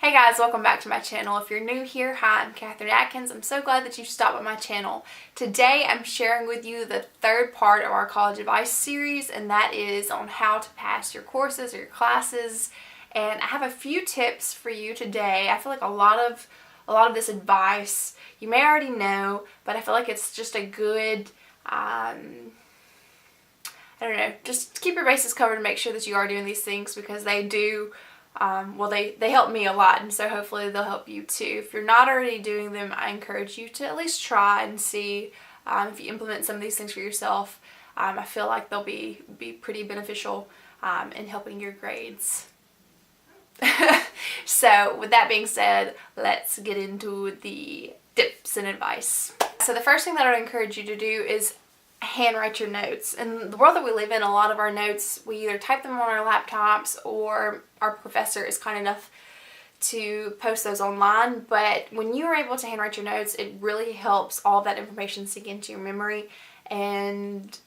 Hey guys, welcome back to my channel. If you're new here, hi, I'm Kathryn Atkins. I'm so glad that you stopped by my channel. Today I'm sharing with you the third part of our college advice series, and that is on how to pass your courses or your classes. And I have a few tips for you today. I feel like a lot of this advice you may already know, but I feel like it's just a good I don't know, just keep your bases covered and make sure that you are doing these things, because they do they help me a lot, and so hopefully they'll help you too. If you're not already doing them, I encourage you to at least try and see if you implement some of these things for yourself. I feel like they'll be pretty beneficial in helping your grades. So with that being said, let's get into the tips and advice. So the first thing that I would encourage you to do is handwrite your notes. In the world that we live in, a lot of our notes, we either type them on our laptops or our professor is kind enough to post those online. But when you are able to handwrite your notes, it really helps all of that information sink into your memory, and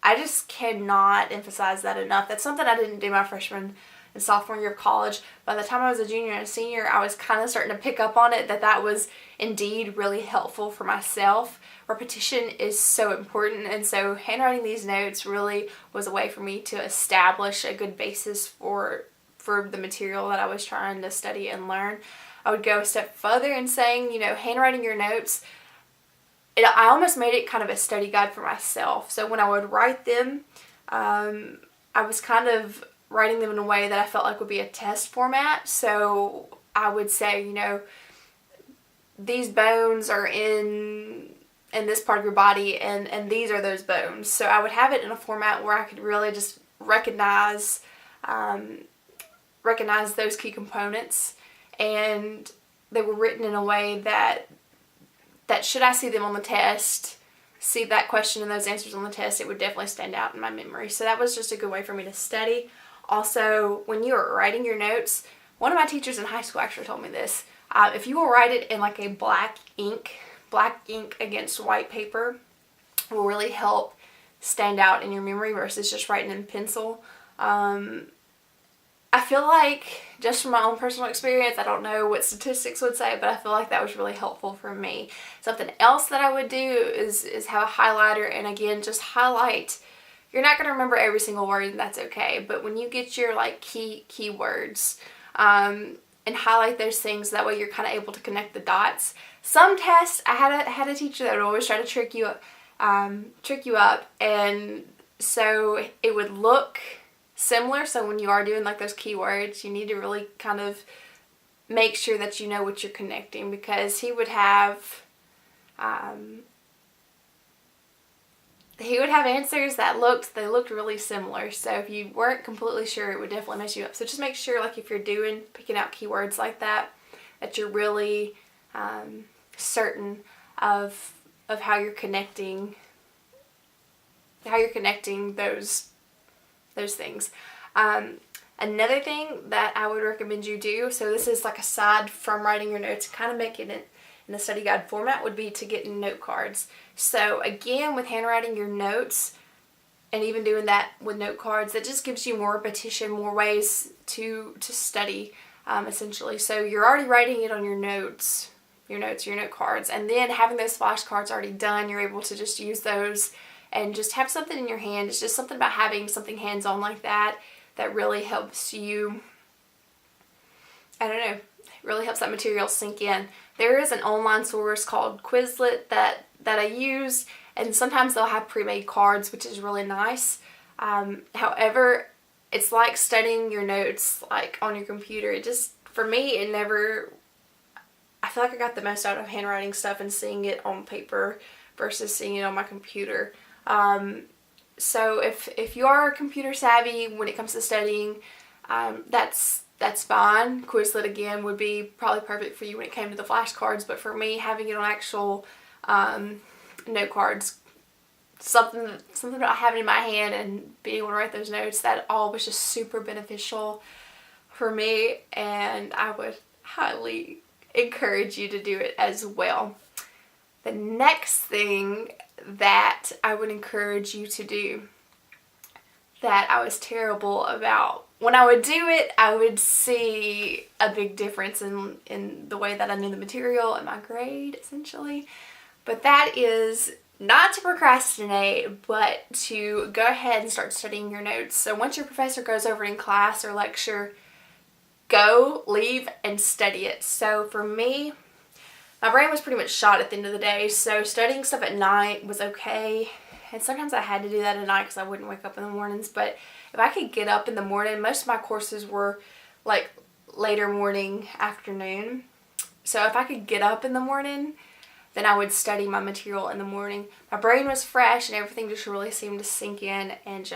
I just cannot emphasize that enough. That's something I didn't do my freshman and sophomore year of college. By the time I was a junior and a senior, I was kind of starting to pick up on it, that was indeed really helpful for myself. Repetition is so important, and so handwriting these notes really was a way for me to establish a good basis for the material that I was trying to study and learn. I would go a step further in saying, handwriting your notes, I almost made it kind of a study guide for myself. So when I would write them, I was kind of writing them in a way that I felt like would be a test format. So I would say, these bones are in this part of your body, and these are those bones. So I would have it in a format where I could really just recognize those key components, and they were written in a way that should I see them on the test, see that question and those answers on the test, it would definitely stand out in my memory. So that was just a good way for me to study. Also, when you are writing your notes, one of my teachers in high school actually told me this. If you will write it in like a black ink against white paper, will really help stand out in your memory versus just writing in pencil. I feel like, just from my own personal experience, I don't know what statistics would say, but I feel like that was really helpful for me. Something else that I would do is have a highlighter, and again, just highlight. You're not going to remember every single word, and that's okay, but when you get your key words, and highlight those things, that way you're kind of able to connect the dots. Some tests, I had a teacher that would always try to trick you up, and so it would look similar. So when you are doing like those keywords, you need to really kind of make sure that you know what you're connecting, because he would have answers that looked really similar. So if you weren't completely sure, it would definitely mess you up. So just make sure, like if you're picking out keywords like that you're really certain of how you're connecting those things. Another thing that I would recommend you do, so this is like aside from writing your notes, kind of making it in a study guide format, would be to get note cards. So again, with handwriting your notes and even doing that with note cards, that just gives you more repetition, more ways to study, essentially. So you're already writing it on your note cards, and then having those flashcards already done, you're able to just use those and just have something in your hand. It's just something about having something hands-on like that really helps you, really helps that material sink in. There is an online source called Quizlet that I use, and sometimes they'll have pre-made cards, which is really nice. However, it's like studying your notes like on your computer. For me, I feel like I got the most out of handwriting stuff and seeing it on paper versus seeing it on my computer. So if you are computer savvy when it comes to studying, that's fine. Quizlet again would be probably perfect for you when it came to the flashcards, but for me, having it on actual note cards, something about having it in my hand and being able to write those notes, that all was just super beneficial for me, and I would highly encourage you to do it as well. The next thing that I would encourage you to do, that I was terrible about when I would do it, I would see a big difference in the way that I knew the material and my grade, essentially. But that is not to procrastinate, but to go ahead and start studying your notes. So once your professor goes over in class or lecture, go, leave, and study it. So for me, my brain was pretty much shot at the end of the day, so studying stuff at night was okay. And sometimes I had to do that at night because I wouldn't wake up in the mornings. But if I could get up in the morning, most of my courses were like later morning, afternoon. So if I could get up in the morning, then I would study my material in the morning. My brain was fresh and everything just really seemed to sink in, and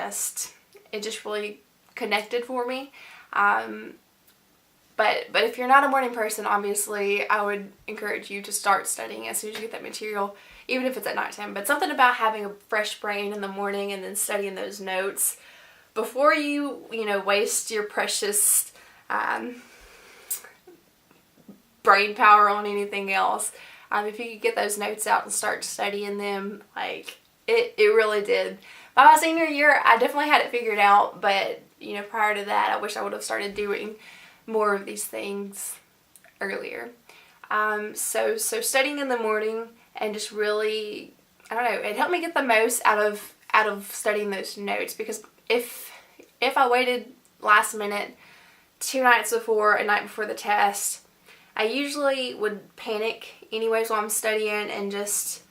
it just really connected for me. But if you're not a morning person, obviously I would encourage you to start studying as soon as you get that material, even if it's at nighttime. But something about having a fresh brain in the morning and then studying those notes before you waste your precious brain power on anything else. If you could get those notes out and start studying them, like it really did. By my senior year, I definitely had it figured out, but prior to that, I wish I would have started doing more of these things earlier. So studying in the morning and just really, I don't know, it helped me get the most out of studying those notes, because if I waited last minute 2 nights before, a night before the test, I usually would panic anyways while I'm studying, and just,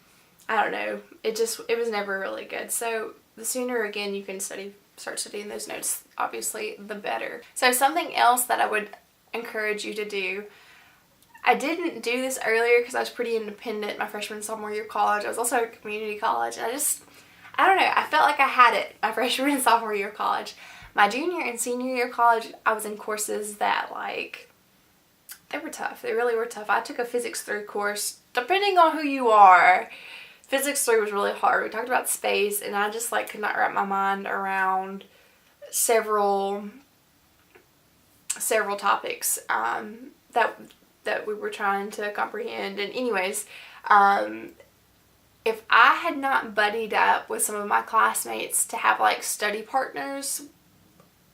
I don't know, it was never really good. So the sooner, again, you can start studying those notes, obviously, the better. So something else that I would encourage you to do, I didn't do this earlier because I was pretty independent my freshman and sophomore year of college. I was also at community college, and I don't know, I felt like I had it my freshman and sophomore year of college. My junior and senior year of college, I was in courses that, like, they were tough. They really were tough. I took a Physics 3 course. Depending on who you are, Physics 3 was really hard. We talked about space, and I just could not wrap my mind around several topics that we were trying to comprehend. And anyways, if I had not buddied up with some of my classmates to have study partners,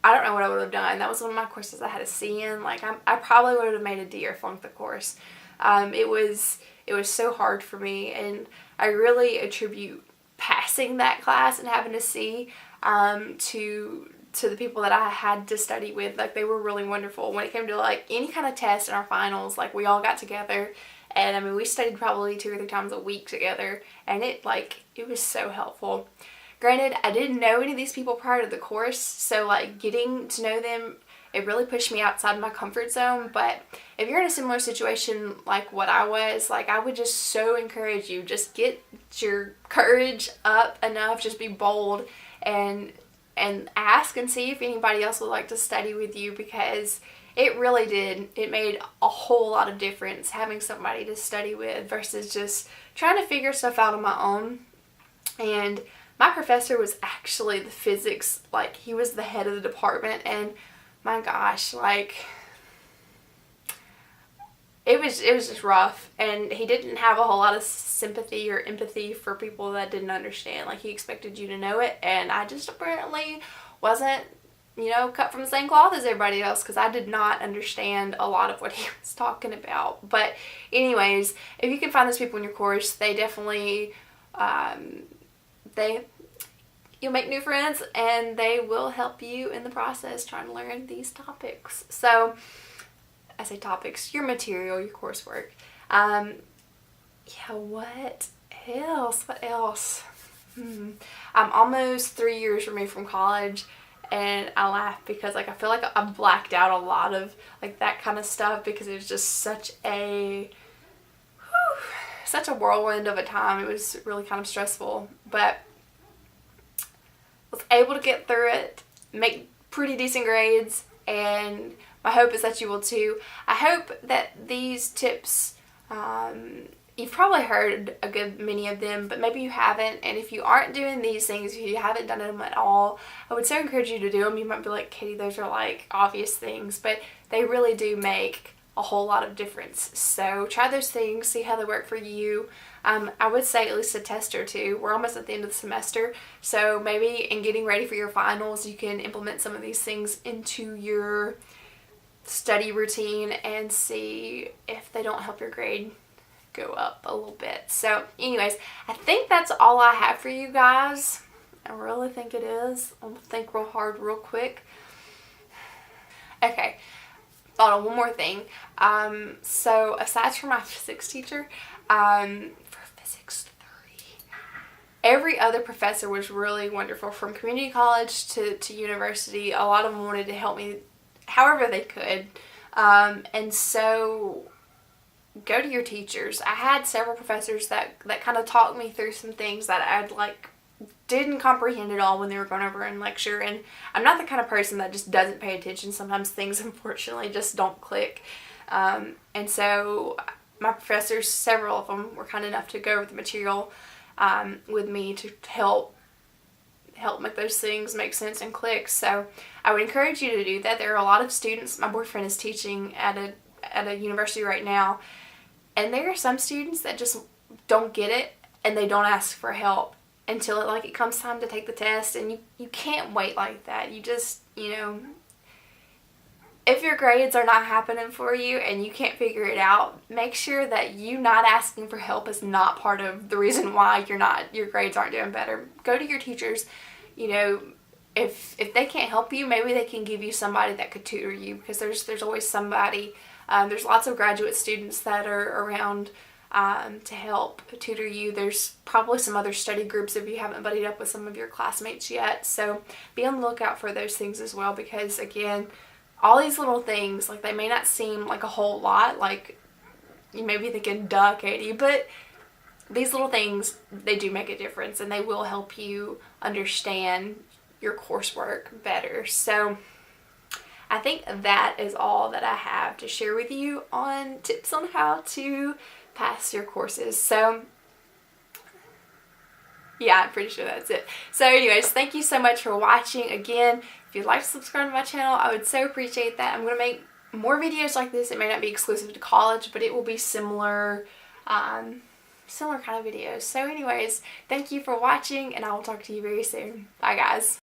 I don't know what I would have done. That was one of my courses I had a C in. I probably would have made a D or flunked the course. It was so hard for me, and I really attribute passing that class and having a C to the people that I had to study with. They were really wonderful. When it came to any kind of test in our finals, we all got together, and we studied probably 2 or 3 times a week together, and it was so helpful. Granted, I didn't know any of these people prior to the course, so getting to know them, it really pushed me outside my comfort zone. But if you're in a similar situation like what I was, I would just so encourage you, just get your courage up enough, just be bold, and ask and see if anybody else would like to study with you, because it really did. It made a whole lot of difference having somebody to study with versus just trying to figure stuff out on my own. And my professor was actually the physics, he was the head of the department, and my gosh, it was just rough, and he didn't have a whole lot of sympathy or empathy for people that didn't understand. He expected you to know it, and I just apparently wasn't, cut from the same cloth as everybody else, because I did not understand a lot of what he was talking about. But anyways, if you can find those people in your course, they definitely, you'll make new friends, and they will help you in the process trying to learn these topics. So, I say topics, your material, your coursework. What else? I'm almost 3 years removed from college, and I laugh because I feel like I blacked out a lot of that kind of stuff, because it was just such a whirlwind of a time. It was really kind of stressful, but was able to get through it, make pretty decent grades, and my hope is that you will too. I hope that these tips, you've probably heard a good many of them, but maybe you haven't, and if you aren't doing these things, if you haven't done them at all, I would so encourage you to do them. You might be like, Katie, those are obvious things, but they really do make a whole lot of difference. So try those things, see how they work for you. I would say at least a test or two. We're almost at the end of the semester, so maybe in getting ready for your finals, you can implement some of these things into your study routine and see if they don't help your grade go up a little bit. So anyways, I think that's all I have for you guys. I really think it is. I'm gonna think real hard real quick. Okay, thought of one more thing. So aside from my physics teacher, for physics 3, every other professor was really wonderful. From community college to university, a lot of them wanted to help me however they could. And so go to your teachers. I had several professors that kind of talked me through some things that I'd didn't comprehend at all when they were going over in lecture, and I'm not the kind of person that just doesn't pay attention. Sometimes things unfortunately just don't click, and so my professors, several of them, were kind enough to go over the material with me to help make those things make sense and click. So I would encourage you to do that. There are a lot of students. My boyfriend is teaching at a university right now, and there are some students that just don't get it and they don't ask for help until it comes time to take the test, and you can't wait like that. You just, if your grades are not happening for you and you can't figure it out, make sure that you not asking for help is not part of the reason why your grades aren't doing better. Go to your teachers. If they can't help you, maybe they can give you somebody that could tutor you, because there's always somebody. There's lots of graduate students that are around to help tutor you. There's probably some other study groups if you haven't buddied up with some of your classmates yet. So be on the lookout for those things as well, because again, all these little things, they may not seem like a whole lot, you may be thinking, duh, Katie, but these little things, they do make a difference, and they will help you understand your coursework better. So I think that is all that I have to share with you on tips on how to pass your courses. So yeah, I'm pretty sure that's it. So anyways, thank you so much for watching. Again, if you'd like to subscribe to my channel, I would so appreciate that. I'm going to make more videos like this. It may not be exclusive to college, but it will be similar kind of videos. So anyways, thank you for watching, and I will talk to you very soon. Bye guys.